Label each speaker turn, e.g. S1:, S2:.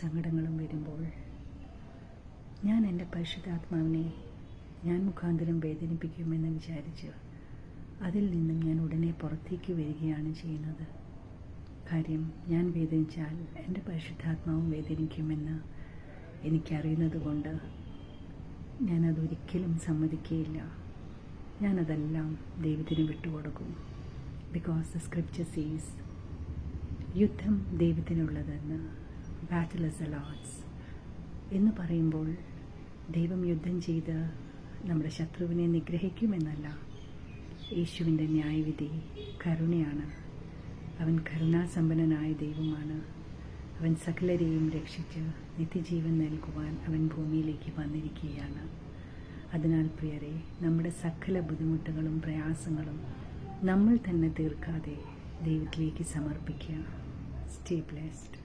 S1: സങ്കടങ്ങളും വരുമ്പോൾ ഞാൻ എൻ്റെ പരിശുദ്ധാത്മാവിനെ ഞാൻ മുഖാന്തരം വേദനിപ്പിക്കുമെന്ന് വിചാരിച്ച് അതിൽ നിന്നും ഞാൻ ഉടനെ പുറത്തേക്ക് വരികയാണ് ചെയ്യുന്നത്. കാര്യം ഞാൻ വേദനിച്ചാൽ എൻ്റെ പരിശുദ്ധാത്മാവും വേദനിക്കുമെന്ന് എനിക്കറിയുന്നത് കൊണ്ട് ഞാനതൊരിക്കലും സമ്മതിക്കുകയില്ല. ഞാനതെല്ലാം ദൈവത്തിന് വിട്ടുകൊടുക്കും. ബിക്കോസ് ദ സ്ക്രിപ്ചർ സീസ്, യുദ്ധം ദൈവത്തിനുള്ളതെന്ന്, ബാറ്റിൽ ഇസ് ദ ലോർഡ്സ് എന്ന് പറയുമ്പോൾ ദൈവം യുദ്ധം ചെയ്ത് നമ്മുടെ ശത്രുവിനെ നിഗ്രഹിക്കുമെന്നല്ല. യേശുവിൻ്റെ ന്യായവിധി കരുണയാണ്. അവൻ കരുണാസമ്പന്നനായ ദൈവമാണ്. അവൻ സകലരെയും രക്ഷിച്ച് നിത്യജീവൻ നൽകുവാൻ അവൻ ഭൂമിയിലേക്ക് വന്നിരിക്കുകയാണ്. അതിനാൽ പ്രിയരെ, നമ്മുടെ സകല ബുദ്ധിമുട്ടുകളും പ്രയാസങ്ങളും നമ്മൾ തന്നെ തീർക്കാതെ ദൈവത്തിലേക്ക് സമർപ്പിക്കുക. Stay blessed.